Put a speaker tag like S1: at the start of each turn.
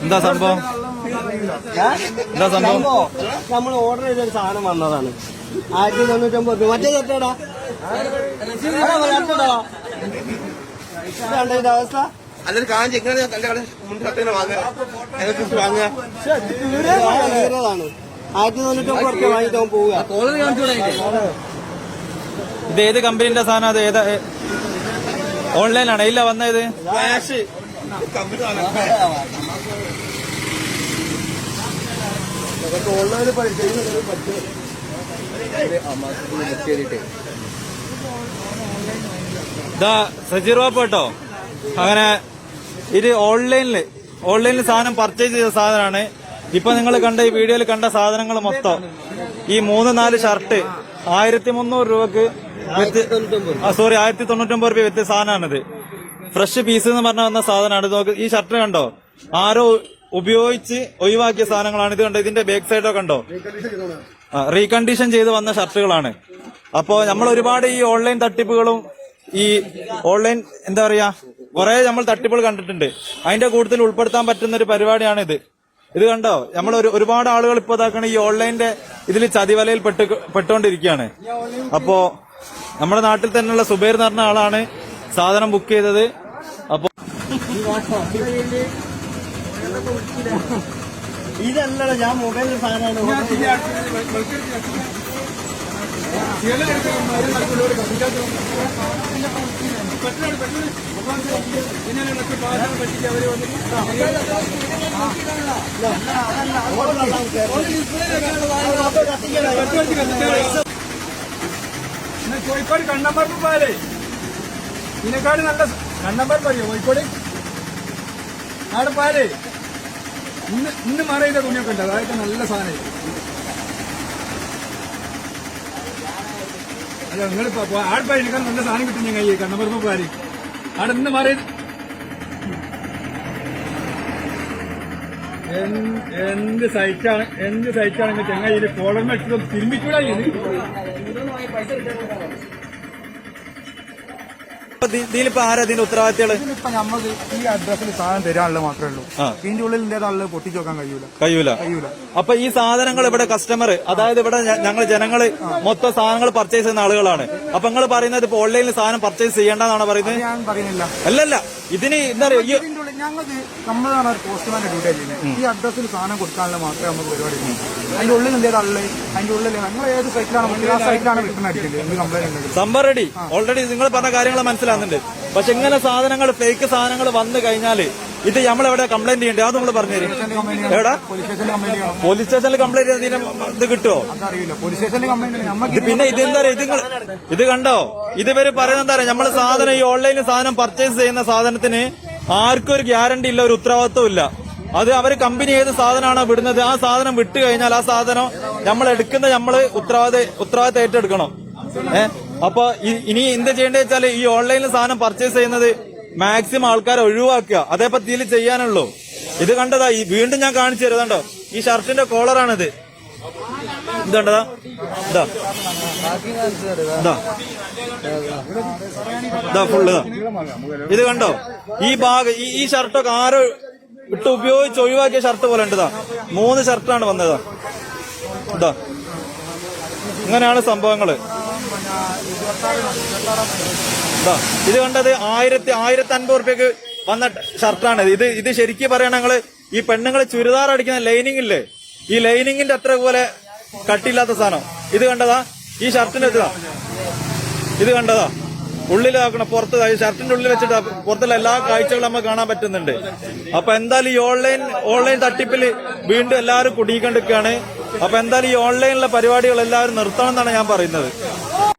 S1: എന്താ സംഭവം? എന്താ സംഭവം?
S2: നമ്മൾ ഓർഡർ ചെയ്തൊരു സാധനം വന്നതാണ് 1990 മറ്റേ ചേട്ടാടാ ഇതിന്റെ അവസ്ഥ
S3: അല്ലൊരു കാഞ്ചി എങ്ങനെ വാങ്ങുക
S2: 1990 വാങ്ങിട്ട് പോവുക.
S1: ഇത് ഏത് കമ്പനിന്റെ സാധനം? അത് ഏതാ? ഓൺലൈനാണ് ഇല്ല വന്നത്?
S2: ഓൺലൈനിൽ പറ്റും.
S1: ഇതാ സജീർവാപ്പ് കേട്ടോ. അങ്ങനെ ഇത് ഓൺലൈനിൽ സാധനം പർച്ചേസ് ചെയ്ത സാധനമാണ്. ഇപ്പൊ നിങ്ങൾ കണ്ട ഈ വീഡിയോയിൽ കണ്ട സാധനങ്ങൾ മൊത്തം ഈ 3-4 ഷർട്ട് 1300 രൂപക്ക് 1099 രൂപ വ്യത്യ സാധനമാണിത്. ഫ്രഷ് പീസ് എന്ന് പറഞ്ഞ വന്ന സാധനമാണ്. നോക്ക്, ഈ ഷർട്ട് കണ്ടോ? ആരോ ഉപയോഗിച്ച് ഒഴിവാക്കിയ സാധനങ്ങളാണ്. ഇത് കണ്ടോ? ഇതിന്റെ ബാക്ക് സൈഡോ കണ്ടോ? റീകണ്ടീഷൻ ചെയ്ത് വന്ന ഷർട്ടുകളാണ്. അപ്പോ നമ്മൾ ഒരുപാട് ഈ ഓൺലൈൻ തട്ടിപ്പുകളും ഈ ഓൺലൈൻ എന്താ പറയാ കുറെ നമ്മൾ തട്ടിപ്പുകൾ കണ്ടിട്ടുണ്ട്. അതിന്റെ കൂട്ടത്തിൽ ഉൾപ്പെടുത്താൻ പറ്റുന്ന ഒരു പരിപാടിയാണ് ഇത്. ഇത് കണ്ടോ? നമ്മൾ ഒരുപാട് ആളുകൾ ഇപ്പൊ ഇതാക്കണ ഈ ഓൺലൈനിന്റെ ഇതിൽ ചതിവലയിൽ പെട്ടുകൊണ്ടിരിക്കുകയാണ്. അപ്പോ നമ്മുടെ നാട്ടിൽ തന്നെയുള്ള സുബൈർ എന്ന് പറഞ്ഞ ആളാണ് സാധനം ബുക്ക് ചെയ്തത്. അപ്പോ
S2: ഇതല്ലല്ലോ ഞാൻ മൊബൈലിൽ സാധനമാണ്
S4: കോഴിക്കോട് കണ്ണമ്പറമ്പ് പാലേ ഇതിനെക്കാട് നല്ല കണ്ണമ്പറമ്പ് അറിയോ? കോഴിക്കോട് ആടെ പാലേ ഇന്ന് മറയിലെ തുണിയൊക്കെ ഉണ്ട്. അതായത് നല്ല സാധനം. അല്ല നിങ്ങളിപ്പോ ആൾപ്പായിരിക്കാൻ നല്ല സാധനം കിട്ടും. ഞങ്ങൾ ഈ കണ്ണമ്പറമ്പ് പാല് ആടെ ഇന്ന് മറയിൽ എന്ത് സൈറ്റാണെങ്കിൽ ചെങ്ങായി കോളർമ ഇട്ടതും തിരുമ്മിക്കൂടാ.
S1: ഇതിലിപ്പോ ആരാ ഇതിന്റെ ഉത്തരവാദിത്തങ്ങള്?
S4: ഇപ്പൊ നമ്മൾ ഈ അഡ്രസ്സിൽ സാധനം തരാനുള്ള മാത്രമേ ഉള്ളൂ. ഇതിന്റെ ഉള്ളിൽ ഇന്ത്യയുടെ പൊട്ടിച്ചു വെക്കാൻ കഴിയൂല.
S1: അപ്പൊ ഈ സാധനങ്ങൾ ഇവിടെ കസ്റ്റമർ, അതായത് ഇവിടെ ഞങ്ങൾ ജനങ്ങള് മൊത്തം സാധനങ്ങൾ പർച്ചേസ് ചെയ്യുന്ന ആളുകളാണ്. അപ്പൊ നിങ്ങൾ പറയുന്നത് ഇപ്പൊ ഓൺലൈനിൽ സാധനം പർച്ചേസ് ചെയ്യേണ്ടെന്നാണ് പറയുന്നത്?
S4: ഞാൻ പറയുന്നില്ല.
S1: അല്ലല്ല, ഇതിന് എന്താ പറയുക,
S4: ഞങ്ങൾക്ക് നമ്മളാണ് ഒരു പോസ്റ്റ്മാന്റെ ഡ്യൂട്ടി ചെയ്യുന്നത്. ഈ അഡ്രസ്സിൽ സാധനം കൊടുക്കാനുള്ള മാത്രമേ നമുക്ക് പരിപാടി. അതിന്റെ ഉള്ളിൽ എന്തെങ്കിലും അതിന്റെ ഉള്ളിൽ നിങ്ങൾ ഏത് സൈറ്റിലാണ് ആ സൈറ്റിലാണ് റിട്ടേൺ അടിക്കുന്നത്. എന്ത് കംപ്ലൈന്റ് ഉണ്ടെങ്കിൽ
S1: സംഭവം റെഡി. ഓൾറെഡി നിങ്ങൾ പറഞ്ഞ കാര്യങ്ങൾ മനസ്സിലാകുന്നുണ്ട്. പക്ഷെ ഇങ്ങനെ സാധനങ്ങൾ ഫേക്ക് സാധനങ്ങൾ വന്നു കഴിഞ്ഞാല് ഇത് നമ്മളെവിടെ കംപ്ലൈന്റ് ചെയ്യണ്ടേ? അത് നമ്മൾ പറഞ്ഞു തരും. എവിടെ? പോലീസ് സ്റ്റേഷനിൽ കംപ്ലൈന്റ് ചെയ്തതിന് ഇത് കിട്ടുമോ? പിന്നെ ഇതെന്താ പറയുക, ഇത് കണ്ടോ? ഇതുവരെ പറയുന്നത് എന്താ പറയുക, നമ്മൾ സാധനം ഈ ഓൺലൈനിൽ സാധനം പർച്ചേസ് ചെയ്യുന്ന സാധനത്തിന് ആർക്കും ഒരു ഗ്യാരണ്ടി ഇല്ല, ഒരു ഉത്തരവാദിത്വം ഇല്ല. അത് അവര് കമ്പനി ഏത് സാധനമാണോ വിടുന്നത് ആ സാധനം വിട്ടു കഴിഞ്ഞാൽ ആ സാധനം നമ്മൾ എടുക്കുന്ന നമ്മള് ഉത്തരവാദിത്തം ഏറ്റെടുക്കണം. അപ്പൊ ഇനി എന്ത് ചെയ്യേണ്ടത് വെച്ചാല് ഈ ഓൺലൈനിൽ സാധനം പർച്ചേസ് ചെയ്യുന്നത് മാക്സിമം ആൾക്കാരെ ഒഴിവാക്കുക. അതേപ്പറ്റി ഇതിൽ ചെയ്യാനുള്ളൂ. ഇത് കണ്ടതാ, ഈ വീണ്ടും ഞാൻ കാണിച്ചു തരാം. കണ്ടോ? ഈ ഷർട്ടിന്റെ കോളറാണിത്. ഇത് കണ്ടതാ, ഇതാ ഫുള്ള്. ഇത് കണ്ടോ? ഈ ഭാഗം ഈ ഷർട്ടൊക്കെ ആരോ ഇട്ട് ഉപയോഗിച്ച് ഒഴിവാക്കിയ ഷർട്ട് പോലെ ഉണ്ടതാ. 3 ഷർട്ടാണ് വന്നതാ. ഇതാ ഇങ്ങനെയാണ് സംഭവങ്ങള്. ഇത് കണ്ടത് 1150 റുപ്യക്ക് വന്ന ഷർട്ടാണ്. ഇത് ശരിക്കും പറയണ ഞങ്ങള് ഈ പെണ്ണുങ്ങള് ചുരിദാർ അടിക്കുന്ന ലൈനിങ് ഇല്ലേ, ഈ ലൈനിങ്ങിന്റെ അത്ര പോലെ കട്ടില്ലാത്ത സാധനം. ഇത് കണ്ടതാ? ഈ ഷർട്ടിന്റെ ഇത് കണ്ടതാ? ഉള്ളിലാക്കണം, പുറത്ത് ഷർട്ടിന്റെ ഉള്ളിൽ വെച്ചിട്ട് പുറത്തുള്ള എല്ലാ കാഴ്ചകളും നമുക്ക് കാണാൻ പറ്റുന്നുണ്ട്. അപ്പൊ എന്തായാലും ഈ ഓൺലൈൻ തട്ടിപ്പിൽ വീണ്ടും എല്ലാവരും കുടുങ്ങിക്കൊണ്ടിരിക്കുകയാണ്. അപ്പൊ എന്തായാലും ഈ ഓൺലൈനിലെ പരിപാടികൾ എല്ലാവരും നിർത്തണം എന്നാണ് ഞാൻ പറയുന്നത്.